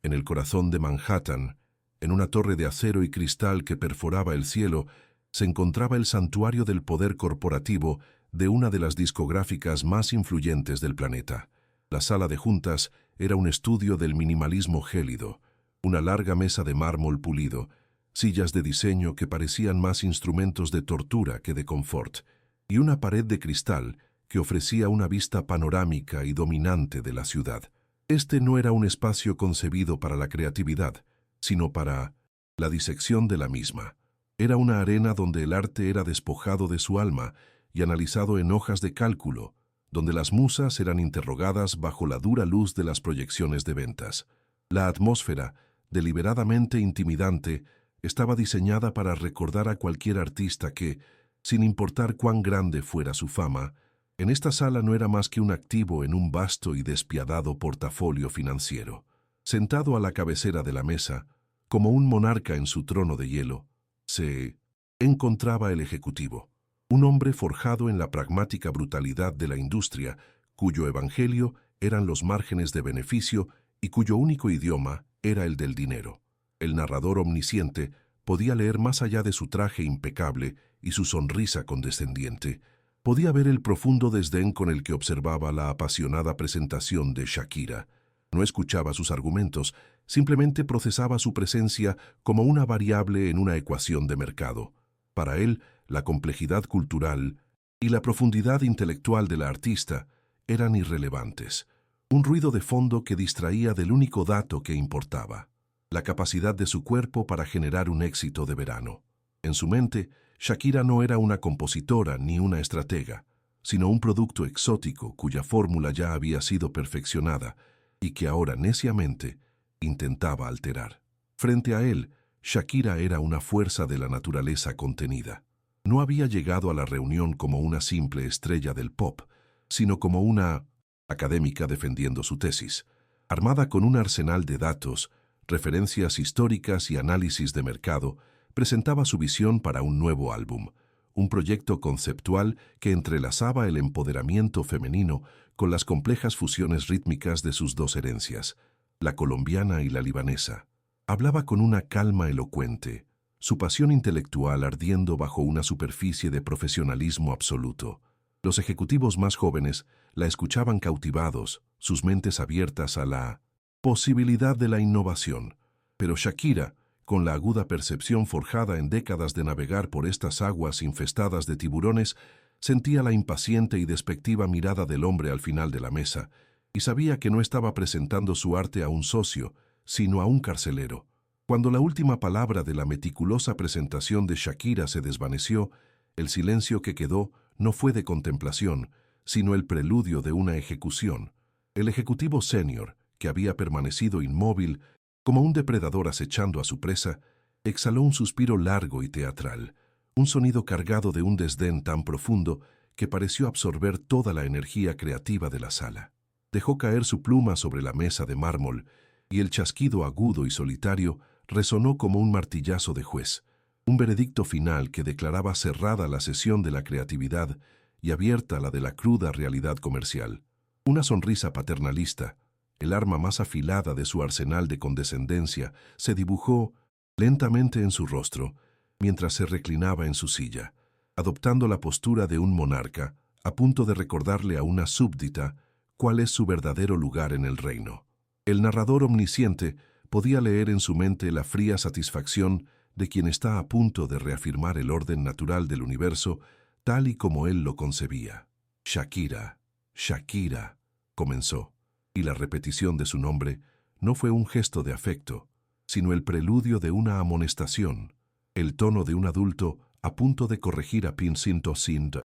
En el corazón de Manhattan, en una torre de acero y cristal que perforaba el cielo, se encontraba el santuario del poder corporativo de una de las discográficas más influyentes del planeta. La sala de juntas era un estudio del minimalismo gélido, una larga mesa de mármol pulido, sillas de diseño que parecían más instrumentos de tortura que de confort, y una pared de cristal que ofrecía una vista panorámica y dominante de la ciudad. Este no era un espacio concebido para la creatividad, sino para la disección de la misma. Era una arena donde el arte era despojado de su alma y analizado en hojas de cálculo, donde las musas eran interrogadas bajo la dura luz de las proyecciones de ventas. La atmósfera, deliberadamente intimidante, estaba diseñada para recordar a cualquier artista que, sin importar cuán grande fuera su fama, en esta sala no era más que un activo en un vasto y despiadado portafolio financiero. Sentado a la cabecera de la mesa, como un monarca en su trono de hielo, se encontraba el ejecutivo, un hombre forjado en la pragmática brutalidad de la industria, cuyo evangelio eran los márgenes de beneficio y cuyo único idioma era el del dinero. El narrador omnisciente podía leer más allá de su traje impecable y su sonrisa condescendiente. Podía ver el profundo desdén con el que observaba la apasionada presentación de Shakira. No escuchaba sus argumentos, simplemente procesaba su presencia como una variable en una ecuación de mercado. Para él, la complejidad cultural y la profundidad intelectual de la artista eran irrelevantes, un ruido de fondo que distraía del único dato que importaba, la capacidad de su cuerpo para generar un éxito de verano. En su mente, Shakira no era una compositora ni una estratega, sino un producto exótico cuya fórmula ya había sido perfeccionada y que ahora neciamente intentaba alterar. Frente a él, Shakira era una fuerza de la naturaleza contenida. No había llegado a la reunión como una simple estrella del pop, sino como una académica defendiendo su tesis, armada con un arsenal de datos, referencias históricas y análisis de mercado. Presentaba su visión para un nuevo álbum, un proyecto conceptual que entrelazaba el empoderamiento femenino con las complejas fusiones rítmicas de sus dos herencias, la colombiana y la libanesa. Hablaba con una calma elocuente, su pasión intelectual ardiendo bajo una superficie de profesionalismo absoluto. Los ejecutivos más jóvenes la escuchaban cautivados, sus mentes abiertas a la posibilidad de la innovación. Pero Shakira, con la aguda percepción forjada en décadas de navegar por estas aguas infestadas de tiburones, sentía la impaciente y despectiva mirada del hombre al final de la mesa, y sabía que no estaba presentando su arte a un socio, sino a un carcelero. Cuando la última palabra de la meticulosa presentación de Shakira se desvaneció, el silencio que quedó no fue de contemplación, sino el preludio de una ejecución. El ejecutivo senior, que había permanecido inmóvil, como un depredador acechando a su presa, exhaló un suspiro largo y teatral, un sonido cargado de un desdén tan profundo que pareció absorber toda la energía creativa de la sala. Dejó caer su pluma sobre la mesa de mármol, y el chasquido agudo y solitario resonó como un martillazo de juez, un veredicto final que declaraba cerrada la sesión de la creatividad y abierta la de la cruda realidad comercial. Una sonrisa paternalista, el arma más afilada de su arsenal de condescendencia, se dibujó lentamente en su rostro mientras se reclinaba en su silla, adoptando la postura de un monarca, a punto de recordarle a una súbdita cuál es su verdadero lugar en el reino. El narrador omnisciente podía leer en su mente la fría satisfacción de quien está a punto de reafirmar el orden natural del universo tal y como él lo concebía. Shakira, Shakira, comenzó. Y la repetición de su nombre no fue un gesto de afecto, sino el preludio de una amonestación, el tono de un adulto a punto de corregir a Pincinto Sind,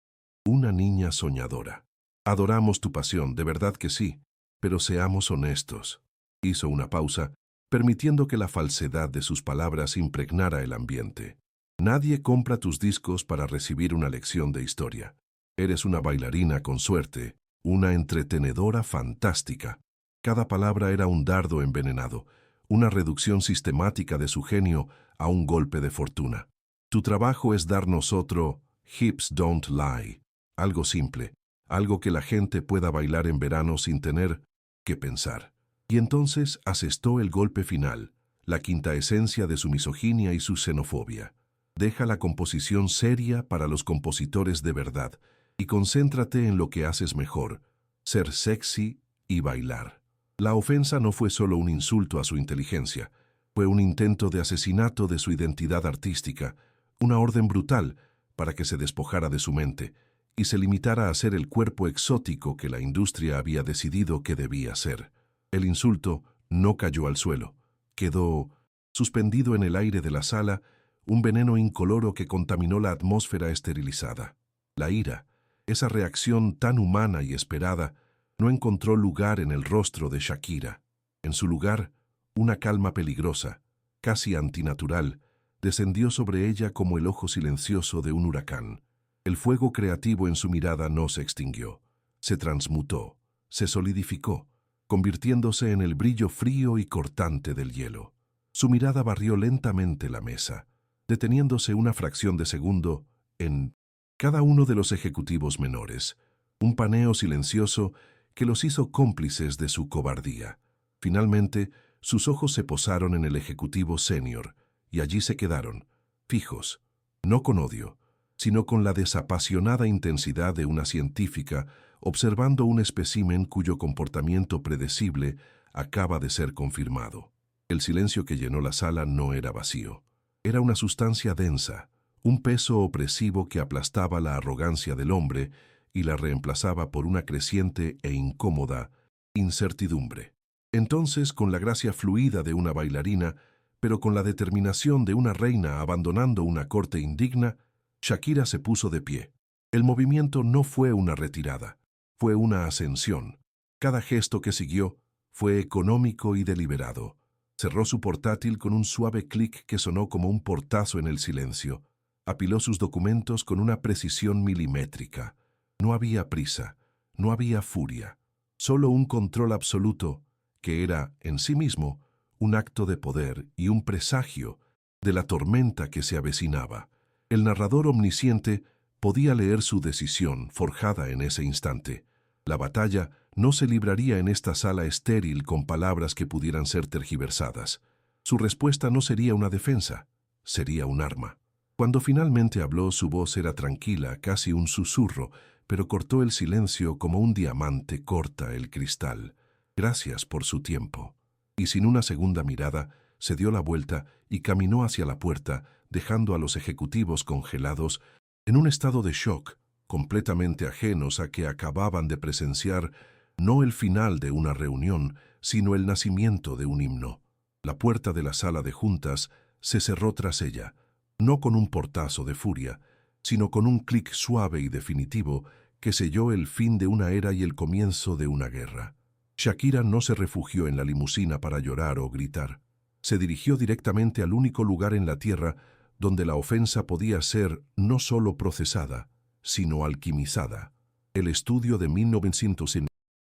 una niña soñadora. Adoramos tu pasión, de verdad que sí, pero seamos honestos. Hizo una pausa, permitiendo que la falsedad de sus palabras impregnara el ambiente. Nadie compra tus discos para recibir una lección de historia. Eres una bailarina con suerte, una entretenedora fantástica. Cada palabra era un dardo envenenado, una reducción sistemática de su genio a un golpe de fortuna. Tu trabajo es darnos otro Hips Don't Lie, algo simple, algo que la gente pueda bailar en verano sin tener que pensar. Y entonces asestó el golpe final, la quinta esencia de su misoginia y su xenofobia. Deja la composición seria para los compositores de verdad y concéntrate en lo que haces mejor, ser sexy y bailar. La ofensa no fue solo un insulto a su inteligencia, fue un intento de asesinato de su identidad artística, una orden brutal para que se despojara de su mente y se limitara a ser el cuerpo exótico que la industria había decidido que debía ser. El insulto no cayó al suelo, quedó suspendido en el aire de la sala, un veneno incoloro que contaminó la atmósfera esterilizada. La ira, esa reacción tan humana y esperada, no encontró lugar en el rostro de Shakira. En su lugar, una calma peligrosa, casi antinatural, descendió sobre ella como el ojo silencioso de un huracán. El fuego creativo en su mirada no se extinguió, se transmutó, se solidificó, convirtiéndose en el brillo frío y cortante del hielo. Su mirada barrió lentamente la mesa, deteniéndose una fracción de segundo en cada uno de los ejecutivos menores, un paneo silencioso que los hizo cómplices de su cobardía. Finalmente, sus ojos se posaron en el ejecutivo senior, y allí se quedaron, fijos, no con odio, sino con la desapasionada intensidad de una científica observando un espécimen cuyo comportamiento predecible acaba de ser confirmado. El silencio que llenó la sala no era vacío. Era una sustancia densa, un peso opresivo que aplastaba la arrogancia del hombre y la reemplazaba por una creciente e incómoda incertidumbre. Entonces, con la gracia fluida de una bailarina, pero con la determinación de una reina abandonando una corte indigna, Shakira se puso de pie. El movimiento no fue una retirada, fue una ascensión. Cada gesto que siguió fue económico y deliberado. Cerró su portátil con un suave clic que sonó como un portazo en el silencio. Apiló sus documentos con una precisión milimétrica. No había prisa, no había furia, solo un control absoluto que era, en sí mismo, un acto de poder y un presagio de la tormenta que se avecinaba. El narrador omnisciente podía leer su decisión forjada en ese instante. La batalla no se libraría en esta sala estéril con palabras que pudieran ser tergiversadas. Su respuesta no sería una defensa, sería un arma. Cuando finalmente habló, su voz era tranquila, casi un susurro, pero cortó el silencio como un diamante corta el cristal. Gracias por su tiempo. Y sin una segunda mirada, se dio la vuelta y caminó hacia la puerta, dejando a los ejecutivos congelados en un estado de shock, completamente ajenos a que acababan de presenciar no el final de una reunión, sino el nacimiento de un himno. La puerta de la sala de juntas se cerró tras ella, no con un portazo de furia, sino con un clic suave y definitivo que selló el fin de una era y el comienzo de una guerra. Shakira no se refugió en la limusina para llorar o gritar. Se dirigió directamente al único lugar en la tierra donde la ofensa podía ser no solo procesada, sino alquimizada: el estudio de 1900 en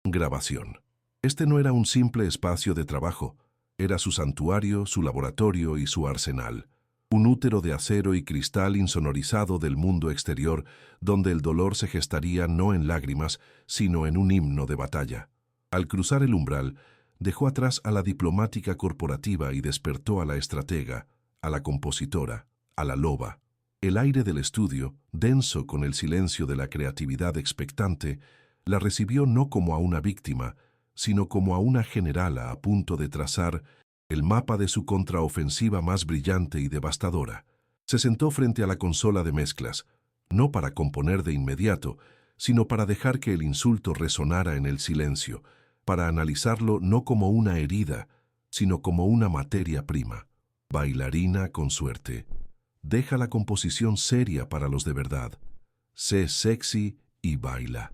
grabación. Este no era un simple espacio de trabajo, era su santuario, su laboratorio y su arsenal. Un útero de acero y cristal insonorizado del mundo exterior, donde el dolor se gestaría no en lágrimas, sino en un himno de batalla. Al cruzar el umbral, dejó atrás a la diplomática corporativa y despertó a la estratega, a la compositora, a la loba. El aire del estudio, denso con el silencio de la creatividad expectante, la recibió no como a una víctima, sino como a una generala a punto de trazar el mapa de su contraofensiva más brillante y devastadora. Se sentó frente a la consola de mezclas, no para componer de inmediato, sino para dejar que el insulto resonara en el silencio, para analizarlo no como una herida, sino como una materia prima. Bailarina con suerte. Deja la composición seria para los de verdad. Sé sexy y baila.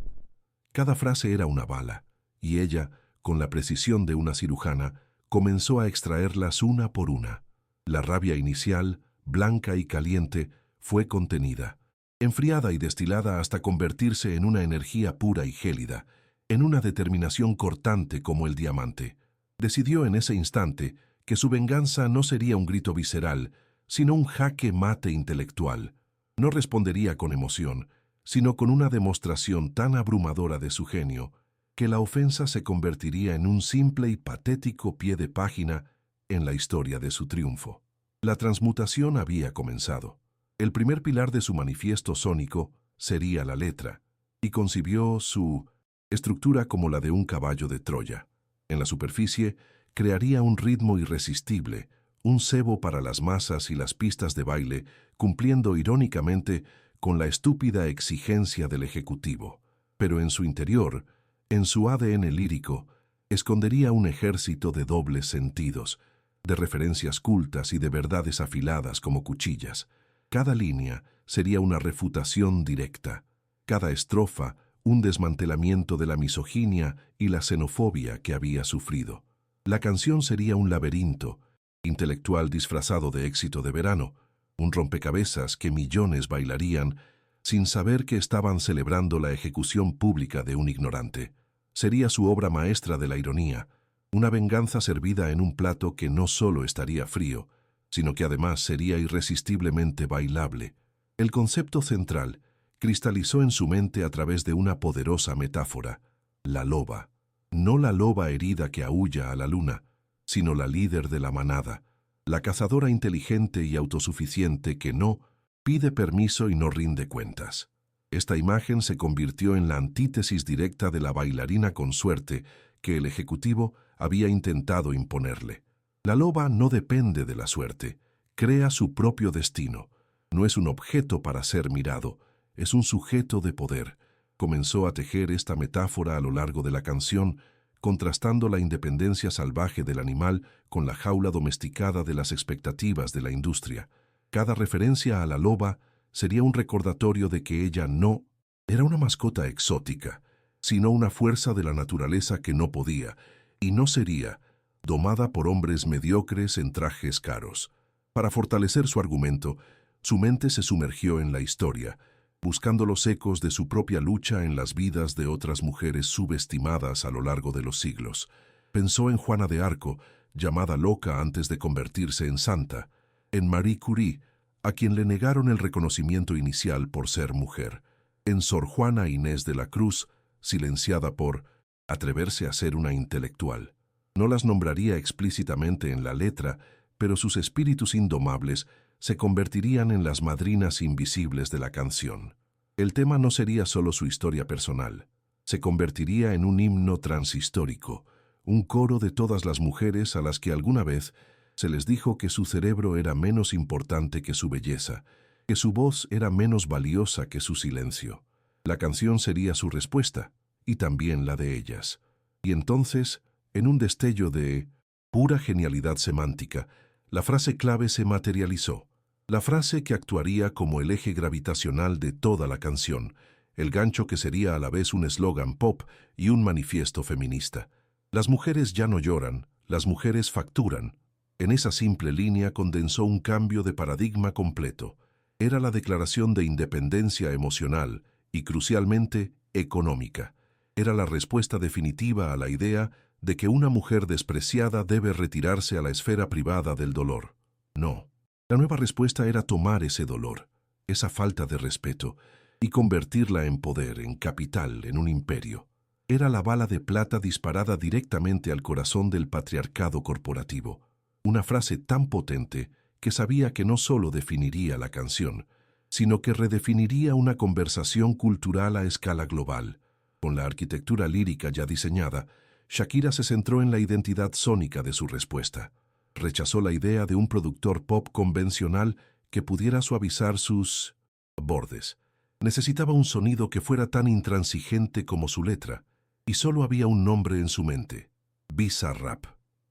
Cada frase era una bala, y ella, con la precisión de una cirujana, comenzó a extraerlas una por una. La rabia inicial, blanca y caliente, fue contenida, enfriada y destilada hasta convertirse en una energía pura y gélida, en una determinación cortante como el diamante. Decidió en ese instante que su venganza no sería un grito visceral, sino un jaque mate intelectual. No respondería con emoción, sino con una demostración tan abrumadora de su genio, que la ofensa se convertiría en un simple y patético pie de página en la historia de su triunfo. La transmutación había comenzado. El primer pilar de su manifiesto sónico sería la letra, y concibió su estructura como la de un caballo de Troya. En la superficie, crearía un ritmo irresistible, un cebo para las masas y las pistas de baile, cumpliendo irónicamente con la estúpida exigencia del ejecutivo. Pero en su interior, en su ADN lírico, escondería un ejército de dobles sentidos, de referencias cultas y de verdades afiladas como cuchillas. Cada línea sería una refutación directa, cada estrofa un desmantelamiento de la misoginia y la xenofobia que había sufrido. La canción sería un laberinto, intelectual disfrazado de éxito de verano, un rompecabezas que millones bailarían sin saber que estaban celebrando la ejecución pública de un ignorante. Sería su obra maestra de la ironía, una venganza servida en un plato que no solo estaría frío, sino que además sería irresistiblemente bailable. El concepto central cristalizó en su mente a través de una poderosa metáfora, la loba. No la loba herida que aúlla a la luna, sino la líder de la manada, la cazadora inteligente y autosuficiente que no pide permiso y no rinde cuentas. Esta imagen se convirtió en la antítesis directa de la bailarina con suerte que el ejecutivo había intentado imponerle. La loba no depende de la suerte, crea su propio destino. No es un objeto para ser mirado, es un sujeto de poder. Comenzó a tejer esta metáfora a lo largo de la canción, contrastando la independencia salvaje del animal con la jaula domesticada de las expectativas de la industria. Cada referencia a la loba sería un recordatorio de que ella no era una mascota exótica, sino una fuerza de la naturaleza que no podía, y no sería, domada por hombres mediocres en trajes caros. Para fortalecer su argumento, su mente se sumergió en la historia, buscando los ecos de su propia lucha en las vidas de otras mujeres subestimadas a lo largo de los siglos. Pensó en Juana de Arco, llamada loca antes de convertirse en santa, en Marie Curie, a quien le negaron el reconocimiento inicial por ser mujer, en Sor Juana Inés de la Cruz, silenciada por atreverse a ser una intelectual. No las nombraría explícitamente en la letra, pero sus espíritus indomables se convertirían en las madrinas invisibles de la canción. El tema no sería solo su historia personal, se convertiría en un himno transhistórico, un coro de todas las mujeres a las que alguna vez se les dijo que su cerebro era menos importante que su belleza, que su voz era menos valiosa que su silencio. La canción sería su respuesta, y también la de ellas. Y entonces, en un destello de pura genialidad semántica, la frase clave se materializó. La frase que actuaría como el eje gravitacional de toda la canción, el gancho que sería a la vez un eslogan pop y un manifiesto feminista. Las mujeres ya no lloran, las mujeres facturan. En esa simple línea condensó un cambio de paradigma completo. Era la declaración de independencia emocional y, crucialmente, económica. Era la respuesta definitiva a la idea de que una mujer despreciada debe retirarse a la esfera privada del dolor. No. La nueva respuesta era tomar ese dolor, esa falta de respeto, y convertirla en poder, en capital, en un imperio. Era la bala de plata disparada directamente al corazón del patriarcado corporativo. Una frase tan potente que sabía que no solo definiría la canción, sino que redefiniría una conversación cultural a escala global. Con la arquitectura lírica ya diseñada, Shakira se centró en la identidad sónica de su respuesta. Rechazó la idea de un productor pop convencional que pudiera suavizar sus bordes. Necesitaba un sonido que fuera tan intransigente como su letra, y solo había un nombre en su mente: Bizarrap.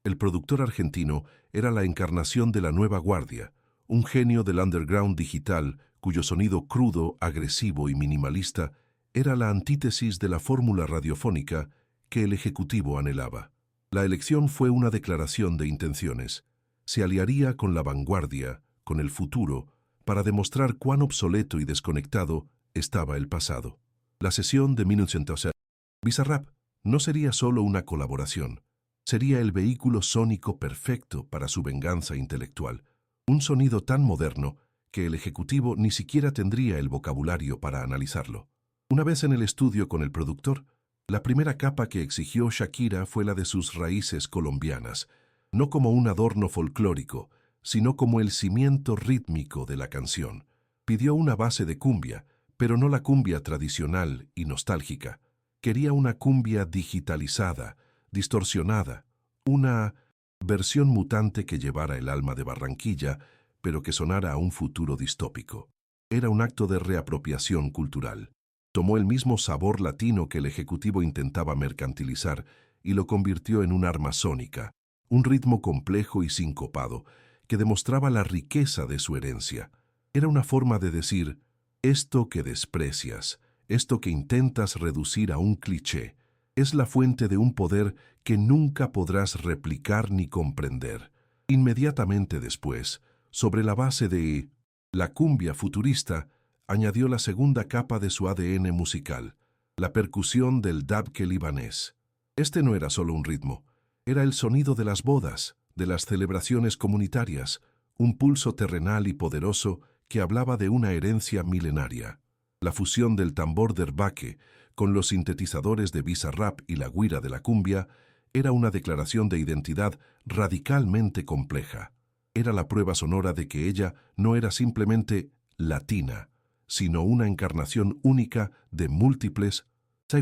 El productor argentino era la encarnación de la nueva guardia, un genio del underground digital cuyo sonido crudo, agresivo y minimalista era la antítesis de la fórmula radiofónica que el ejecutivo anhelaba. La elección fue una declaración de intenciones. Se aliaría con la vanguardia, con el futuro, para demostrar cuán obsoleto y desconectado estaba el pasado. La sesión de 1900 Bizarrap no sería solo una colaboración, sería el vehículo sónico perfecto para su venganza intelectual, un sonido tan moderno que el ejecutivo ni siquiera tendría el vocabulario para analizarlo. Una vez en el estudio con el productor, La primera capa que exigió Shakira fue la de sus raíces colombianas, no como un adorno folclórico, sino como el cimiento rítmico de la canción. Pidió una base de cumbia, pero no la cumbia tradicional y nostálgica. Quería una cumbia digitalizada, distorsionada, una versión mutante que llevara el alma de Barranquilla, pero que sonara a un futuro distópico. Era un acto de reapropiación cultural. Tomó el mismo sabor latino que el ejecutivo intentaba mercantilizar y lo convirtió en un arma sónica, un ritmo complejo y sincopado que demostraba la riqueza de su herencia. Era una forma de decir, esto que desprecias, esto que intentas reducir a un cliché, es la fuente de un poder que nunca podrás replicar ni comprender. Inmediatamente después, sobre la base de la cumbia futurista, añadió la segunda capa de su ADN musical, la percusión del dabke libanés. Este no era solo un ritmo, era el sonido de las bodas, de las celebraciones comunitarias, un pulso terrenal y poderoso que hablaba de una herencia milenaria. La fusión del tambor derbaque con los sintetizadores de Bizarrap y la güira de la cumbia era una declaración de identidad radicalmente compleja. Era la prueba sonora de que ella no era simplemente latina, sino una encarnación única de múltiples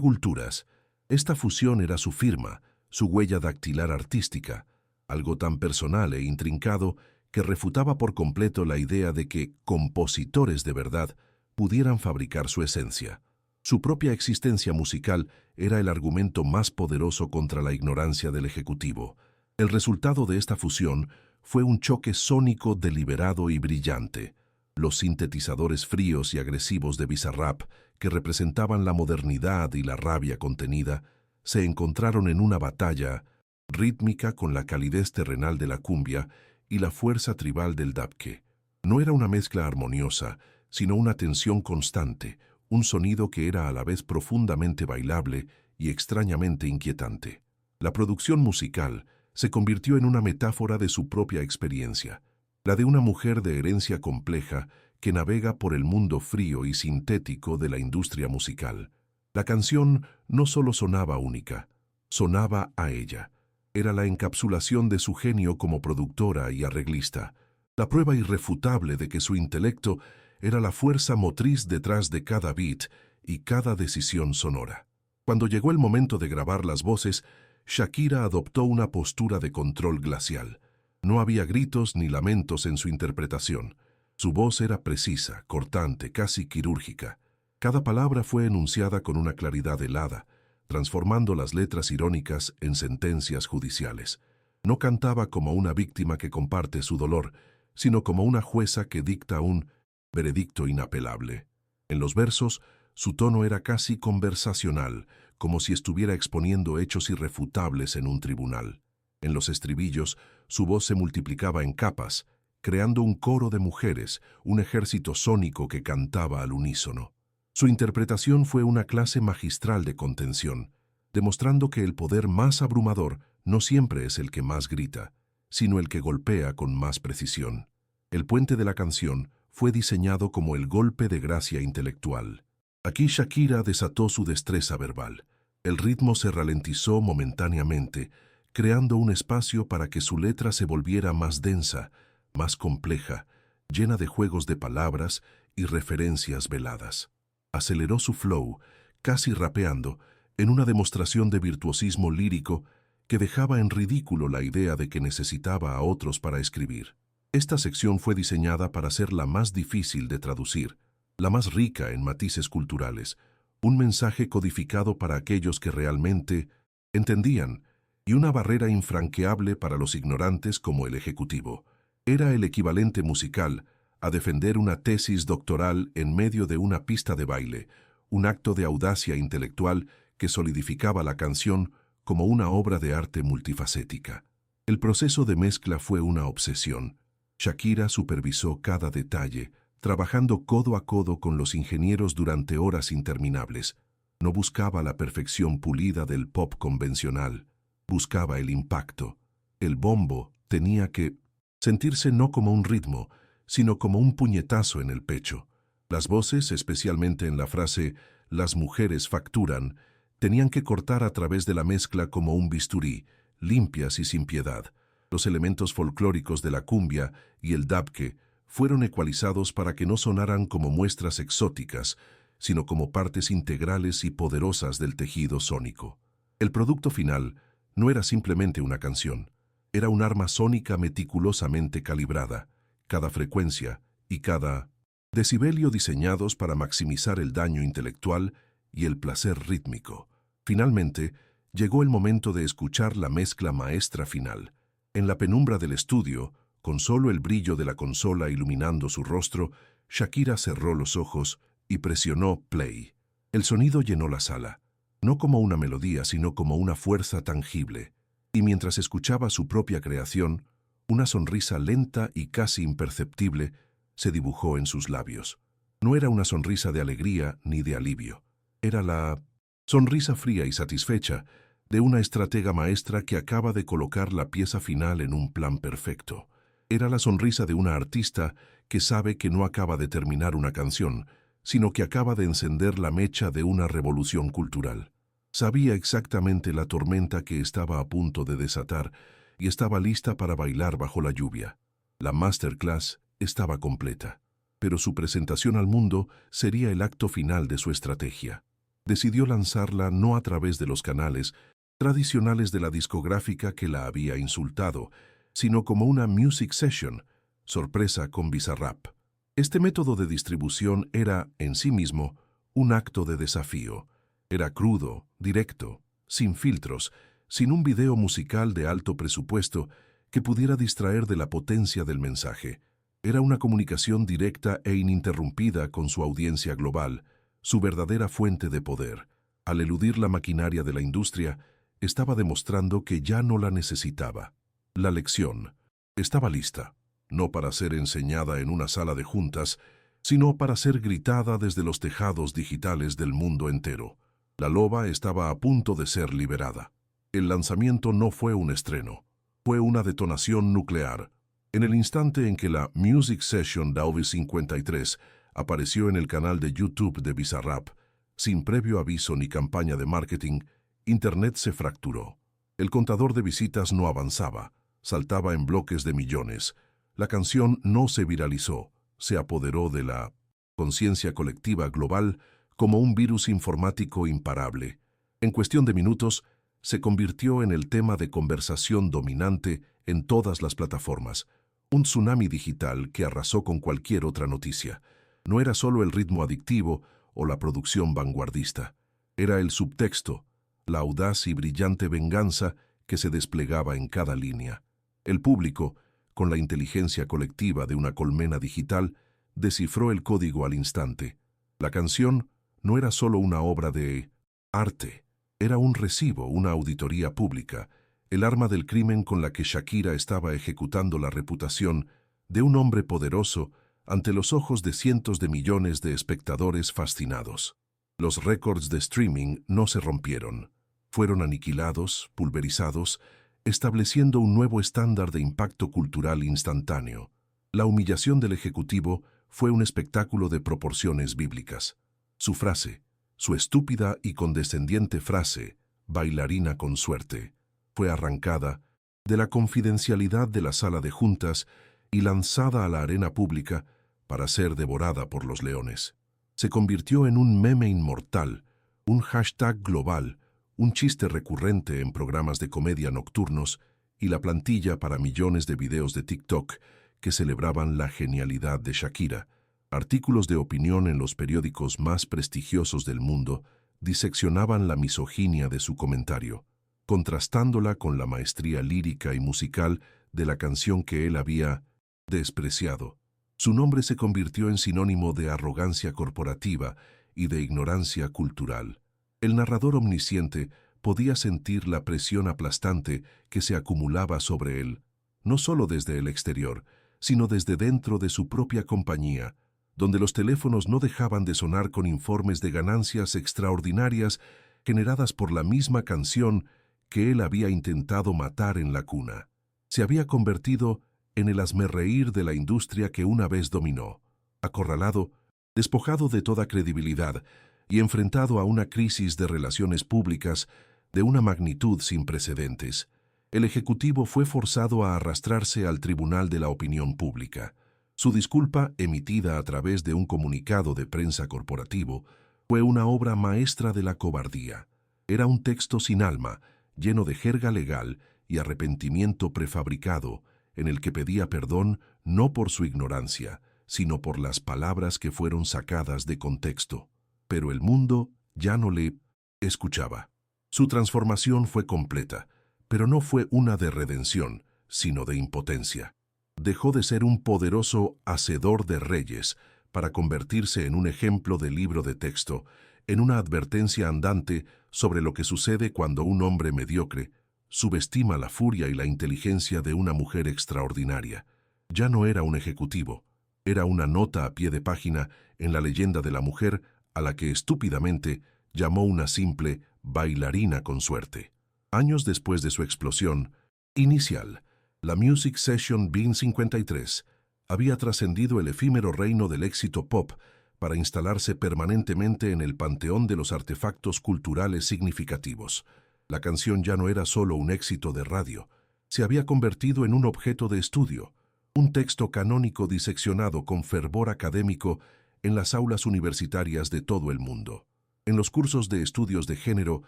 culturas. Esta fusión era su firma, su huella dactilar artística, algo tan personal e intrincado que refutaba por completo la idea de que compositores de verdad pudieran fabricar su esencia. Su propia existencia musical era el argumento más poderoso contra la ignorancia del ejecutivo. El resultado de esta fusión fue un choque sónico deliberado y brillante. Los sintetizadores fríos y agresivos de Bizarrap, que representaban la modernidad y la rabia contenida, se encontraron en una batalla rítmica con la calidez terrenal de la cumbia y la fuerza tribal del dabke. No era una mezcla armoniosa, sino una tensión constante, un sonido que era a la vez profundamente bailable y extrañamente inquietante. La producción musical se convirtió en una metáfora de su propia experiencia, la de una mujer de herencia compleja que navega por el mundo frío y sintético de la industria musical. La canción no solo sonaba única, sonaba a ella. Era la encapsulación de su genio como productora y arreglista, la prueba irrefutable de que su intelecto era la fuerza motriz detrás de cada beat y cada decisión sonora. Cuando llegó el momento de grabar las voces, Shakira adoptó una postura de control glacial. No había gritos ni lamentos en su interpretación. Su voz era precisa, cortante, casi quirúrgica. Cada palabra fue enunciada con una claridad helada, transformando las letras irónicas en sentencias judiciales. No cantaba como una víctima que comparte su dolor, sino como una jueza que dicta un veredicto inapelable. En los versos, su tono era casi conversacional, como si estuviera exponiendo hechos irrefutables en un tribunal. En los estribillos, su voz se multiplicaba en capas, creando un coro de mujeres, un ejército sónico que cantaba al unísono. Su interpretación fue una clase magistral de contención, demostrando que el poder más abrumador no siempre es el que más grita, sino el que golpea con más precisión. El puente de la canción fue diseñado como el golpe de gracia intelectual. Aquí Shakira desató su destreza verbal. El ritmo se ralentizó momentáneamente, creando un espacio para que su letra se volviera más densa, más compleja, llena de juegos de palabras y referencias veladas. Aceleró su flow, casi rapeando, en una demostración de virtuosismo lírico que dejaba en ridículo la idea de que necesitaba a otros para escribir. Esta sección fue diseñada para ser la más difícil de traducir, la más rica en matices culturales, un mensaje codificado para aquellos que realmente entendían, y una barrera infranqueable para los ignorantes como el ejecutivo. Era el equivalente musical a defender una tesis doctoral en medio de una pista de baile, un acto de audacia intelectual que solidificaba la canción como una obra de arte multifacética. El proceso de mezcla fue una obsesión. Shakira supervisó cada detalle, trabajando codo a codo con los ingenieros durante horas interminables. No buscaba la perfección pulida del pop convencional, buscaba el impacto. El bombo tenía que sentirse no como un ritmo, sino como un puñetazo en el pecho. Las voces, especialmente en la frase «las mujeres facturan», Tenían que cortar a través de la mezcla como un bisturí, limpias y sin piedad. Los elementos folclóricos de la cumbia y el dabke fueron ecualizados para que no sonaran como muestras exóticas, sino como partes integrales y poderosas del tejido sónico. El producto final no era simplemente una canción, era un arma sónica meticulosamente calibrada, cada frecuencia y cada decibelio diseñados para maximizar el daño intelectual y el placer rítmico. Finalmente, llegó el momento de escuchar la mezcla maestra final. En la penumbra del estudio, con solo el brillo de la consola iluminando su rostro, Shakira cerró los ojos y presionó play. El sonido llenó la sala, no como una melodía, sino como una fuerza tangible. Y mientras escuchaba su propia creación, una sonrisa lenta y casi imperceptible se dibujó en sus labios. No era una sonrisa de alegría ni de alivio. Era la sonrisa fría y satisfecha de una estratega maestra que acaba de colocar la pieza final en un plan perfecto. Era la sonrisa de una artista que sabe que no acaba de terminar una canción, sino que acaba de encender la mecha de una revolución cultural. Sabía exactamente la tormenta que estaba a punto de desatar y estaba lista para bailar bajo la lluvia. La masterclass estaba completa, pero su presentación al mundo sería el acto final de su estrategia. Decidió lanzarla no a través de los canales tradicionales de la discográfica que la había insultado, sino como una music session, sorpresa con Bizarrap. Este método de distribución era, en sí mismo, un acto de desafío. Era crudo, directo, sin filtros, sin un video musical de alto presupuesto que pudiera distraer de la potencia del mensaje. Era una comunicación directa e ininterrumpida con su audiencia global, su verdadera fuente de poder. Al eludir la maquinaria de la industria, estaba demostrando que ya no la necesitaba. La lección estaba lista, no para ser enseñada en una sala de juntas, sino para ser gritada desde los tejados digitales del mundo entero. La loba estaba a punto de ser liberada. El lanzamiento no fue un estreno, fue una detonación nuclear. En el instante en que la Music Session Dauvi 53 apareció en el canal de YouTube de Bizarrap, sin previo aviso ni campaña de marketing, Internet se fracturó. El contador de visitas no avanzaba, saltaba en bloques de millones. La canción no se viralizó, se apoderó de la conciencia colectiva global como un virus informático imparable. En cuestión de minutos, se convirtió en el tema de conversación dominante en todas las plataformas, un tsunami digital que arrasó con cualquier otra noticia. No era solo el ritmo adictivo o la producción vanguardista, era el subtexto, la audaz y brillante venganza que se desplegaba en cada línea. El público, con la inteligencia colectiva de una colmena digital, descifró el código al instante. La canción no era solo una obra de arte, era un recibo, una auditoría pública, el arma del crimen con la que Shakira estaba ejecutando la reputación de un hombre poderoso ante los ojos de cientos de millones de espectadores fascinados. Los récords de streaming no se rompieron. Fueron aniquilados, pulverizados, estableciendo un nuevo estándar de impacto cultural instantáneo. La humillación del ejecutivo fue un espectáculo de proporciones bíblicas. Su frase, su estúpida y condescendiente frase, bailarina con suerte, fue arrancada de la confidencialidad de la sala de juntas y lanzada a la arena pública para ser devorada por los leones. Se convirtió en un meme inmortal, un hashtag global, un chiste recurrente en programas de comedia nocturnos y la plantilla para millones de videos de TikTok que celebraban la genialidad de Shakira. Artículos de opinión en los periódicos más prestigiosos del mundo diseccionaban la misoginia de su comentario, contrastándola con la maestría lírica y musical de la canción que él había despreciado. Su nombre se convirtió en sinónimo de arrogancia corporativa y de ignorancia cultural. El narrador omnisciente podía sentir la presión aplastante que se acumulaba sobre él, no solo desde el exterior, sino desde dentro de su propia compañía, donde los teléfonos no dejaban de sonar con informes de ganancias extraordinarias generadas por la misma canción que él había intentado matar en la cuna. Se había convertido en el hazmerreír de la industria que una vez dominó. Acorralado, despojado de toda credibilidad, y enfrentado a una crisis de relaciones públicas de una magnitud sin precedentes, el Ejecutivo fue forzado a arrastrarse al Tribunal de la Opinión Pública. Su disculpa, emitida a través de un comunicado de prensa corporativo, fue una obra maestra de la cobardía. Era un texto sin alma, lleno de jerga legal y arrepentimiento prefabricado, en el que pedía perdón no por su ignorancia, sino por las palabras que fueron sacadas de contexto. Pero el mundo ya no le escuchaba. Su transformación fue completa, pero no fue una de redención, sino de impotencia. Dejó de ser un poderoso hacedor de reyes para convertirse en un ejemplo de libro de texto, en una advertencia andante sobre lo que sucede cuando un hombre mediocre subestima la furia y la inteligencia de una mujer extraordinaria. Ya no era un ejecutivo, era una nota a pie de página en la leyenda de la mujer a la que estúpidamente llamó una simple bailarina con suerte. Años después de su explosión inicial, la Music Session Bean 53 había trascendido el efímero reino del éxito pop para instalarse permanentemente en el panteón de los artefactos culturales significativos. La canción ya no era solo un éxito de radio, se había convertido en un objeto de estudio, un texto canónico diseccionado con fervor académico en las aulas universitarias de todo el mundo. En los cursos de estudios de género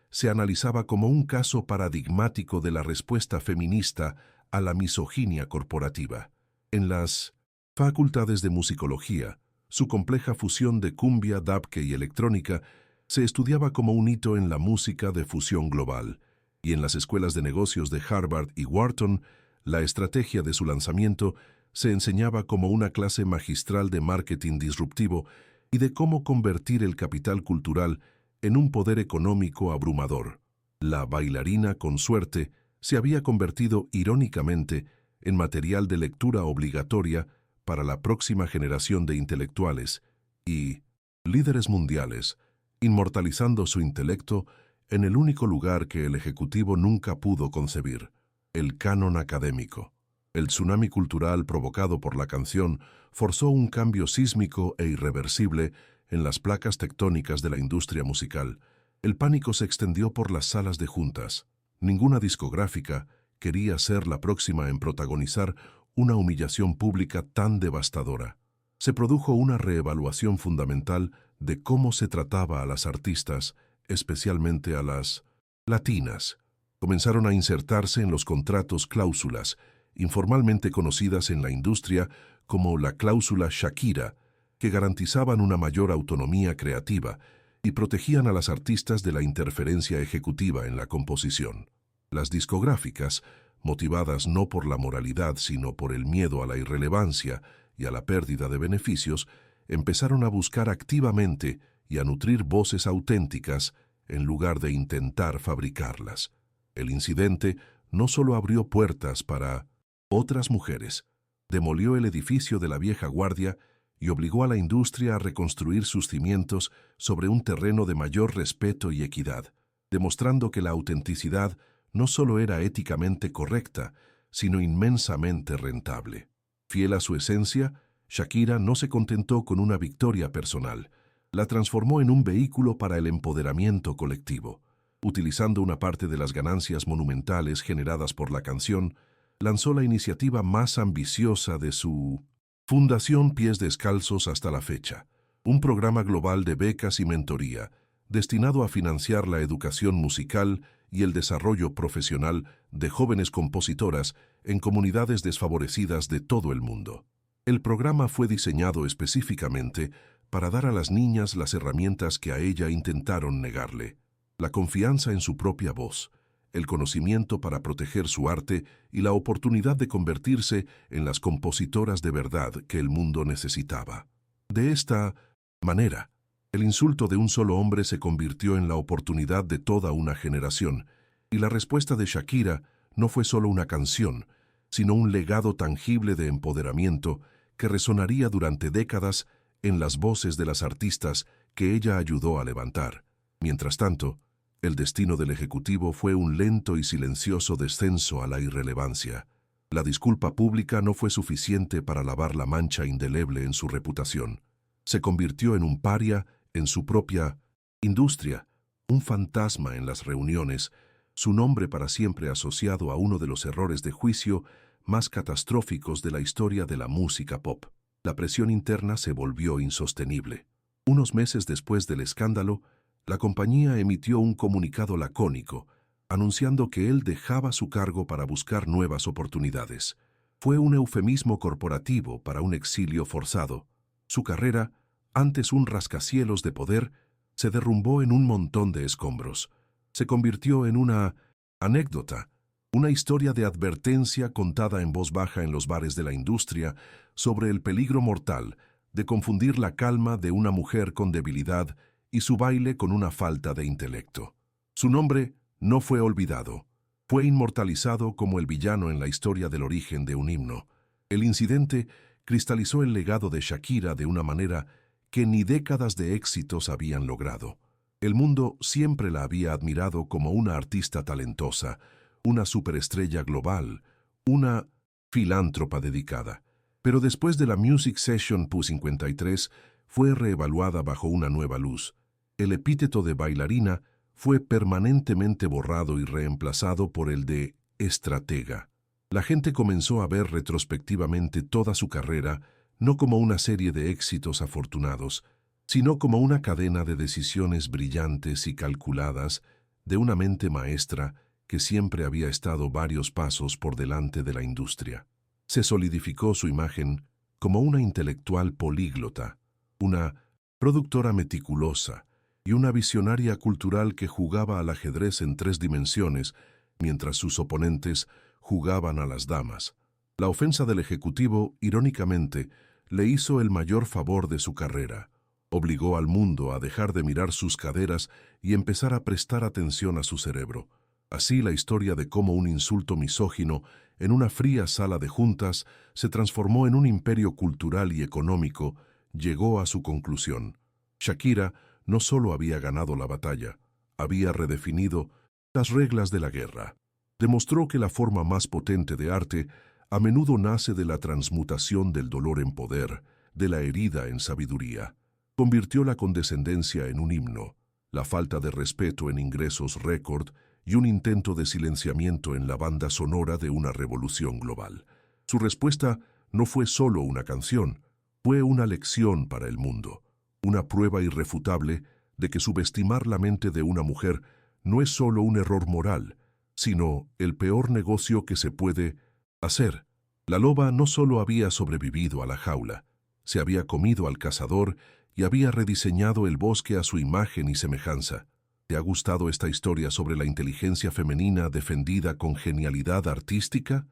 se analizaba como un caso paradigmático de la respuesta feminista a la misoginia corporativa. En las facultades de musicología, su compleja fusión de cumbia, dabke y electrónica se estudiaba como un hito en la música de fusión global, y en las escuelas de negocios de Harvard y Wharton, la estrategia de su lanzamiento se enseñaba como una clase magistral de marketing disruptivo y de cómo convertir el capital cultural en un poder económico abrumador. La bailarina con suerte se había convertido irónicamente en material de lectura obligatoria para la próxima generación de intelectuales y líderes mundiales, inmortalizando su intelecto en el único lugar que el Ejecutivo nunca pudo concebir, el canon académico. El tsunami cultural provocado por la canción forzó un cambio sísmico e irreversible en las placas tectónicas de la industria musical. El pánico se extendió por las salas de juntas. Ninguna discográfica quería ser la próxima en protagonizar una humillación pública tan devastadora. Se produjo una reevaluación fundamental de cómo se trataba a las artistas, especialmente a las latinas. Comenzaron a insertarse en los contratos cláusulas, informalmente conocidas en la industria como la cláusula Shakira, que garantizaban una mayor autonomía creativa y protegían a las artistas de la interferencia ejecutiva en la composición. Las discográficas, motivadas no por la moralidad sino por el miedo a la irrelevancia y a la pérdida de beneficios, empezaron a buscar activamente y a nutrir voces auténticas en lugar de intentar fabricarlas. El incidente no solo abrió puertas para otras mujeres, demolió el edificio de la vieja guardia y obligó a la industria a reconstruir sus cimientos sobre un terreno de mayor respeto y equidad, demostrando que la autenticidad no solo era éticamente correcta, sino inmensamente rentable. Fiel a su esencia, Shakira no se contentó con una victoria personal, la transformó en un vehículo para el empoderamiento colectivo. Utilizando una parte de las ganancias monumentales generadas por la canción, lanzó la iniciativa más ambiciosa de su Fundación Pies Descalzos hasta la fecha, un programa global de becas y mentoría, destinado a financiar la educación musical y el desarrollo profesional de jóvenes compositoras en comunidades desfavorecidas de todo el mundo. El programa fue diseñado específicamente para dar a las niñas las herramientas que a ella intentaron negarle: la confianza en su propia voz, el conocimiento para proteger su arte y la oportunidad de convertirse en las compositoras de verdad que el mundo necesitaba. De esta manera, el insulto de un solo hombre se convirtió en la oportunidad de toda una generación, y la respuesta de Shakira no fue solo una canción, sino un legado tangible de empoderamiento que resonaría durante décadas en las voces de las artistas que ella ayudó a levantar. Mientras tanto, el destino del Ejecutivo fue un lento y silencioso descenso a la irrelevancia. La disculpa pública no fue suficiente para lavar la mancha indeleble en su reputación. Se convirtió en un paria en su propia Industria, un fantasma en las reuniones, su nombre para siempre asociado a uno de los errores de juicio más catastróficos de la historia de la música pop. La presión interna se volvió insostenible. Unos meses después del escándalo, la compañía emitió un comunicado lacónico, anunciando que él dejaba su cargo para buscar nuevas oportunidades. Fue un eufemismo corporativo para un exilio forzado. Su carrera, antes un rascacielos de poder, se derrumbó en un montón de escombros. Se convirtió en una anécdota, una historia de advertencia contada en voz baja en los bares de la industria sobre el peligro mortal de confundir la calma de una mujer con debilidad y su baile con una falta de intelecto. Su nombre no fue olvidado. Fue inmortalizado como el villano en la historia del origen de un himno. El incidente cristalizó el legado de Shakira de una manera que ni décadas de éxitos habían logrado. El mundo siempre la había admirado como una artista talentosa, una superestrella global, una filántropa dedicada. Pero después de la Music Session Pu53, fue reevaluada bajo una nueva luz. El epíteto de bailarina fue permanentemente borrado y reemplazado por el de estratega. La gente comenzó a ver retrospectivamente toda su carrera no como una serie de éxitos afortunados, sino como una cadena de decisiones brillantes y calculadas de una mente maestra que siempre había estado varios pasos por delante de la industria. Se solidificó su imagen como una intelectual políglota, una productora meticulosa y una visionaria cultural que jugaba al ajedrez en 3 dimensiones, mientras sus oponentes jugaban a las damas. La ofensa del ejecutivo, irónicamente, le hizo el mayor favor de su carrera. Obligó al mundo a dejar de mirar sus caderas y empezar a prestar atención a su cerebro. Así la historia de cómo un insulto misógino en una fría sala de juntas se transformó en un imperio cultural y económico llegó a su conclusión. Shakira no solo había ganado la batalla, había redefinido las reglas de la guerra. Demostró que la forma más potente de arte a menudo nace de la transmutación del dolor en poder, de la herida en sabiduría. Convirtió la condescendencia en un himno, la falta de respeto en ingresos récord y un intento de silenciamiento en la banda sonora de una revolución global. Su respuesta no fue solo una canción, fue una lección para el mundo, una prueba irrefutable de que subestimar la mente de una mujer no es solo un error moral, sino el peor negocio que se puede hacer. La loba no solo había sobrevivido a la jaula, se había comido al cazador y había rediseñado el bosque a su imagen y semejanza. ¿Te ha gustado esta historia sobre la inteligencia femenina defendida con genialidad artística?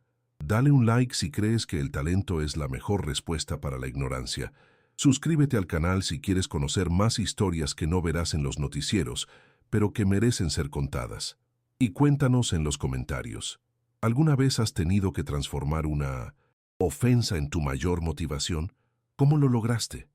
Dale un like si crees que el talento es la mejor respuesta para la ignorancia. Suscríbete al canal si quieres conocer más historias que no verás en los noticieros, pero que merecen ser contadas. Y cuéntanos en los comentarios. ¿Alguna vez has tenido que transformar una ofensa en tu mayor motivación? ¿Cómo lo lograste?